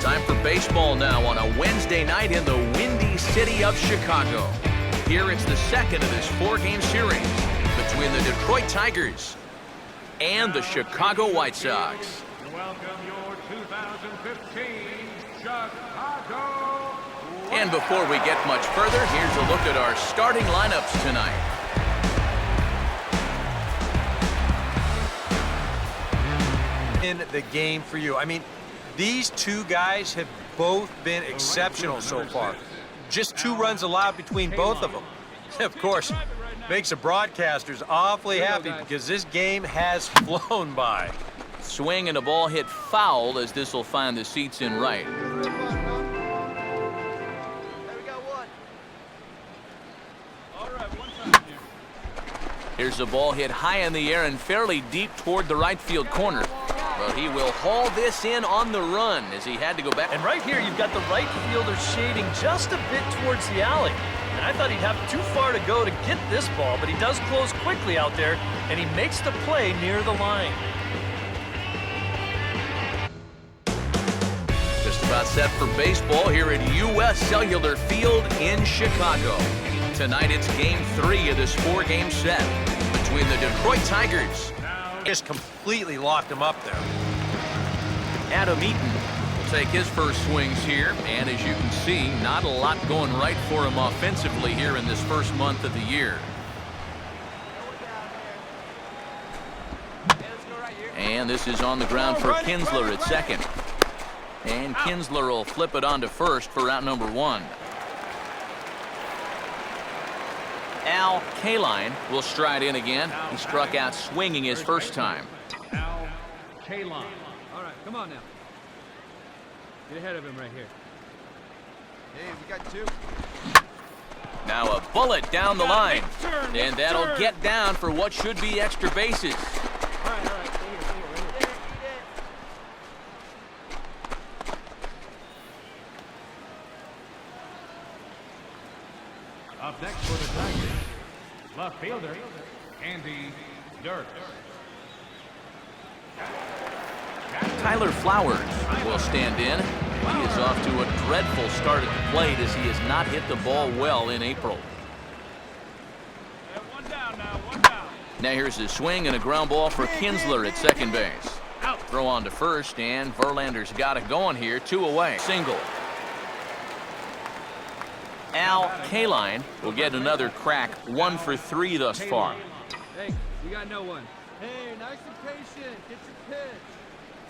Time for baseball now on a Wednesday night in the windy city of Chicago. Here it's the second of this four-game series between the Detroit Tigers and the Chicago White Sox. Welcome your 2015 Chicago. And before we get much further, here's a look at our starting lineups tonight. In the game for you. I mean, these two guys have both been exceptional so far. Just 2 runs allowed between both of them. Of course, makes the broadcasters awfully happy because this game has flown by. Swing and a ball hit foul as this will find the seats in right. Here's the ball hit high in the air and fairly deep toward the right field corner. But he will haul this in on the run as he had to go back. And right here, you've got the right fielder shading just a bit towards the alley. And I thought he'd have too far to go to get this ball, but he does close quickly out there, and he makes the play near the line. Just about set for baseball here at U.S. Cellular Field in Chicago. Tonight it's Game 3 of this 4-game set between the Detroit Tigers. Just completely locked him up there. Adam Eaton will take his first swings here, and as you can see, not a lot going right for him offensively here in this first month of the year. And this is on the ground for Kinsler at second. And Kinsler will flip it on to first for out number 1. Al Kaline will stride in again. He struck out swinging his first time. Al Kaline. All right, come on now. Get ahead of him right here. Hey, we got 2. Now a bullet down the line. And that'll get down for what should be extra bases. All right, stay here, Up next for the Tigers, left fielder, Andy Dirk. Tyler Flowers will stand in. He is off to a dreadful start at the plate as he has not hit the ball well in April. One down now, one down. Now here's a swing and a ground ball for Kinsler at second base. Throw on to first, and Verlander's got it going here. 2 away. Single. Al Kaline will get another crack. 1 for 3 thus far. Hey, we got no one. Hey, nice and patient. Get your pitch.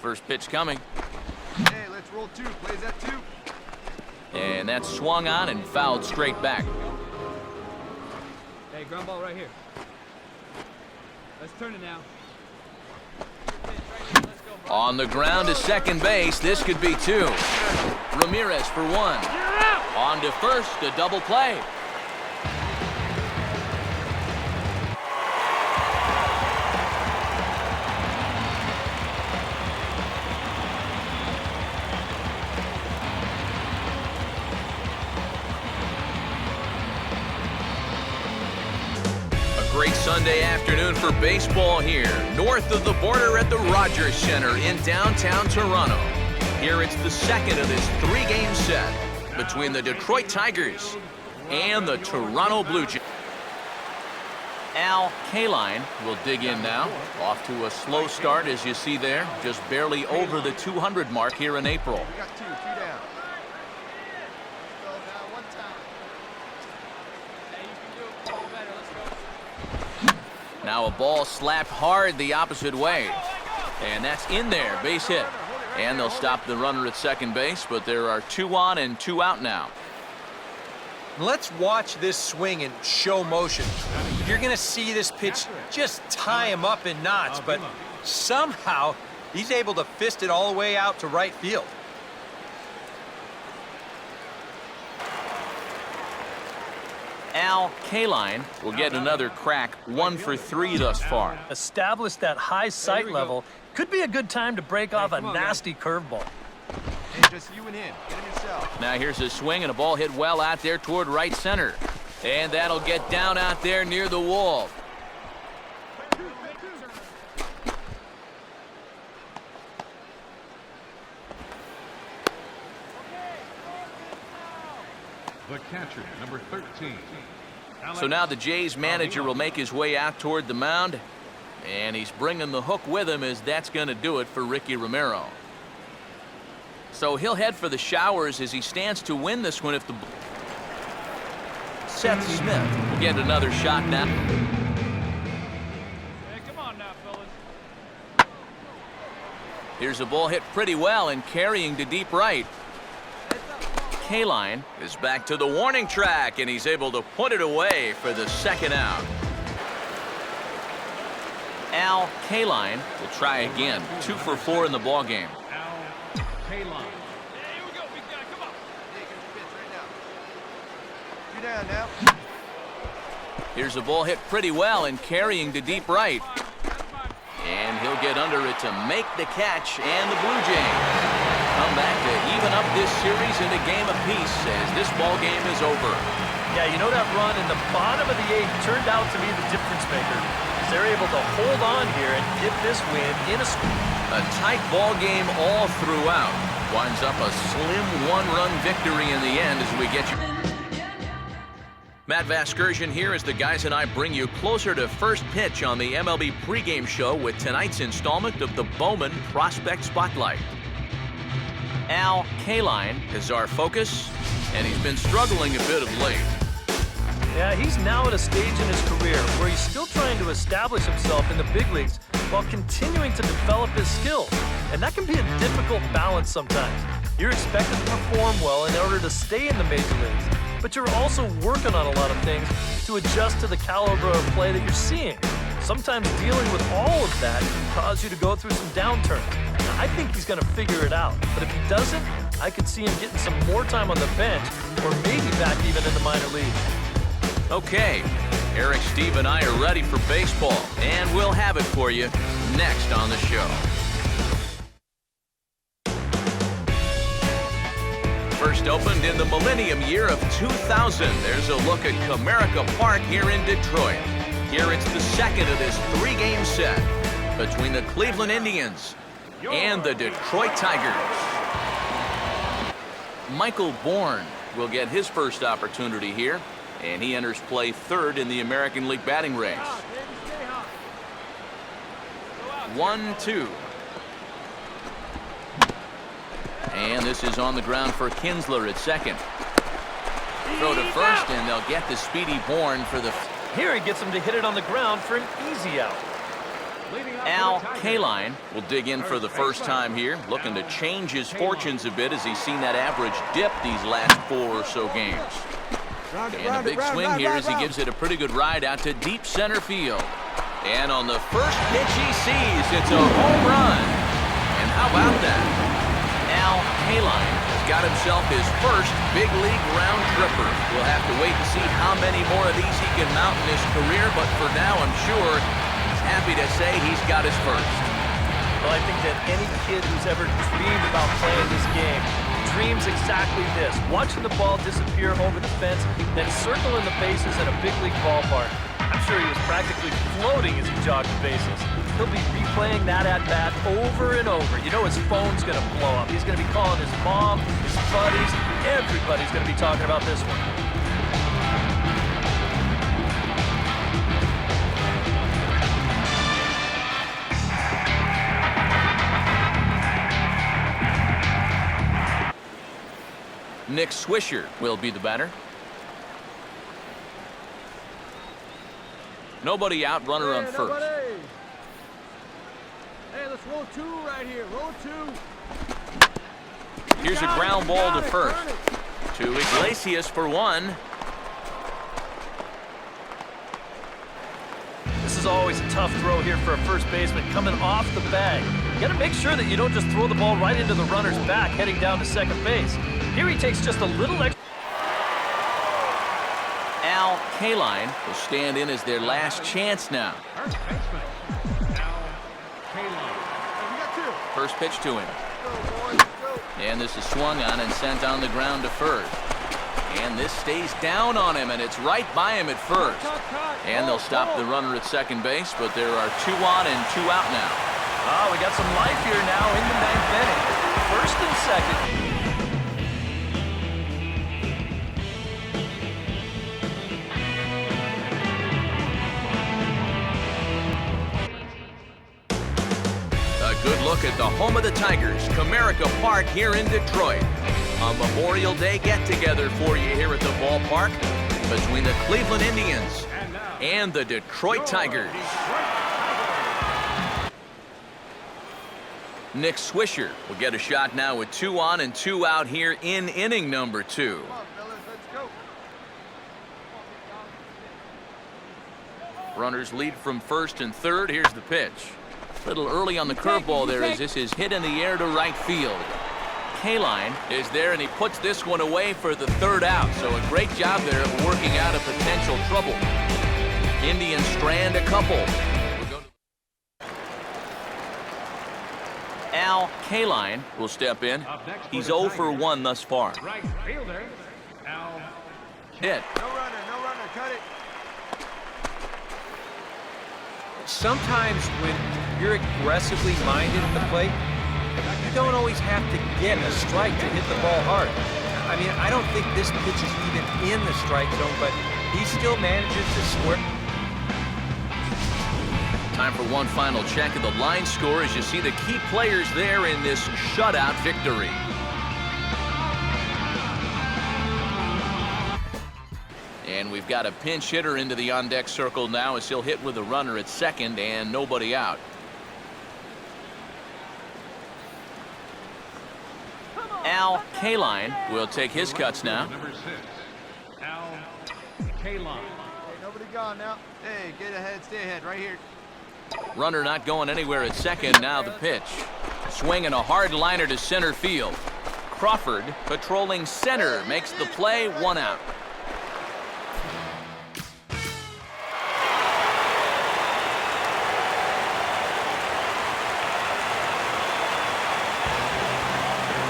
First pitch coming. Hey, let's roll 2. Plays that 2. And that's swung on and fouled straight back. Hey, ground ball right here. Let's turn it now. On the ground to second base. This could be 2. Ramirez for 1. On to first, a double play. A great Sunday afternoon for baseball here, north of the border at the Rogers Center in downtown Toronto. Here it's the second of this 3-game set between the Detroit Tigers and the Toronto Blue Jays. Al Kaline will dig in now. Off to a slow start, as you see there. Just barely over the 200 mark here in April. We got 2 down. Now a ball slapped hard the opposite way. And that's in there, base hit. And they'll stop the runner at second base, but there are 2 on and 2 out now. Let's watch this swing in show motion. You're going to see this pitch just tie him up in knots, but somehow he's able to fist it all the way out to right field. Al Kaline will get another crack. 1 for 3 thus far. Establish that high sight level. Could be a good time to break off a nasty curveball. Hey, just you and him. Get him yourself. Now here's a swing and a ball hit well out there toward right center. And that'll get down out there near the wall. The catcher, number 13. So now the Jays manager will make his way out toward the mound, and he's bringing the hook with him, as that's going to do it for Ricky Romero. So he'll head for the showers as he stands to win this one if the... Seth Smith will get another shot now. Hey, come on now, fellas. Here's a ball hit pretty well and carrying to deep right. Kaline is back to the warning track, and he's able to put it away for the second out. Kaline will try again. 2 for 4 in the ballgame. Kaline. Hey, here we go, big guy. Come on. Hey, get the pitch right now. You down now. Here's a ball hit pretty well and carrying to deep right. And he'll get under it to make the catch, and the Blue Jays come back to even up this series in a game apiece as this ball game is over. Yeah, you know that run in the bottom of the 8th turned out to be the difference maker. They're able to hold on here and get this win in a tight ball game all throughout. Winds up a slim 1-run victory in the end as we get you. Matt Vasgersian here as the guys and I bring you closer to first pitch on the MLB pregame show with tonight's installment of the Bowman Prospect Spotlight. Kaline is our focus, and he's been struggling a bit of late. Yeah, he's now at a stage in his career where he's still trying to establish himself in the big leagues while continuing to develop his skills. And that can be a difficult balance sometimes. You're expected to perform well in order to stay in the major leagues, but you're also working on a lot of things to adjust to the caliber of play that you're seeing. Sometimes dealing with all of that can cause you to go through some downturns. I think he's going to figure it out, but if he doesn't, I could see him getting some more time on the bench or maybe back even in the minor leagues. Okay, Eric, Steve, and I are ready for baseball, and we'll have it for you next on the show. First opened in the millennium year of 2000. There's a look at Comerica Park here in Detroit. Here it's the second of this 3-game set between the Cleveland Indians and the Detroit Tigers. Michael Bourne will get his first opportunity here, and he enters play third in the American League batting race. 1-2. And this is on the ground for Kinsler at second. Throw to first, and they'll get the speedy Bourne for the... Here he gets him to hit it on the ground for an easy out. Kaline will dig in for the first time here, looking to change his fortunes a bit as he's seen that average dip these last 4 or so games. And a big swing here as he gives it a pretty good ride out to deep center field. And on the first pitch he sees, it's a home run. And how about that? Kaline has got himself his first big league round tripper. We'll have to wait and see how many more of these he can mount in his career, but for now I'm sure he's happy to say he's got his first. Well, I think that any kid who's ever dreamed about playing this game dreams exactly this, watching the ball disappear over the fence, then circling the bases in a big league ballpark. I'm sure he was practically floating as he jogged the bases. He'll be replaying that at-bat over and over. You know his phone's going to blow up. He's going to be calling his mom, his buddies. Everybody's going to be talking about this one. Nick Swisher will be the batter. Nobody out, runner on first. Nobody. Hey, let's roll 2 right here. Roll 2. Here's a ground ball to first. To Iglesias for 1. This is always a tough throw here for a first baseman coming off the bag. You got to make sure that you don't just throw the ball right into the runner's back heading down to second base. Here he takes just a little extra. Kaline will stand in as their last chance now. First pitch to him. And this is swung on and sent on the ground to first. And this stays down on him, and it's right by him at first. And they'll stop the runner at second base, but there are 2 on and 2 out now. We got some life here now in the 9th inning. First and second. a good look at the home of the Tigers, Comerica Park here in Detroit. A Memorial Day get-together for you here at the ballpark between the Cleveland Indians and the Detroit Tigers. Nick Swisher will get a shot now with 2 on and 2 out here in inning number 2. Come on, fellas, let's go. Runners lead from first and third. Here's the pitch. A little early on the curveball there as this is hit in the air to right field. Kaline is there, and he puts this one away for the 3rd out. So a great job there of working out of potential trouble. Indians strand a couple. Al Kaline will step in. He's 0 for 1 thus far. Right fielder, Al. Hit. No runner, cut it. Sometimes when you're aggressively minded at the plate, you don't always have to get a strike to hit the ball hard. I mean, I don't think this pitch is even in the strike zone, but he still manages to square. Time for one final check of the line score as you see the key players there in this shutout victory. And we've got a pinch hitter into the on-deck circle now as he'll hit with a runner at second and nobody out. Al Kaline will take his cuts now. Number 6, Al Kaline. Hey, nobody gone now. Hey, get ahead, stay ahead, right here. Runner not going anywhere at second. Now the pitch. Swinging a hard liner to center field. Crawford patrolling center makes the play, 1 out.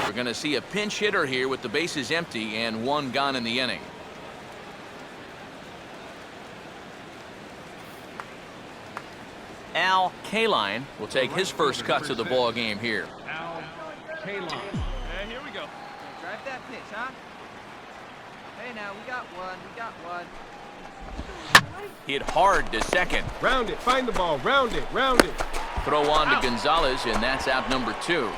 We're going to see a pinch hitter here with the bases empty and 1 gone in the inning. Al Kaline will take his first cuts of the ball game here. Al Kaline. Yeah, here we go. Drive that pitch, huh? Hey, now, we got one. Hit hard to second. Round it, find the ball, round it, round it. Throw on to Gonzalez, and that's out number 2.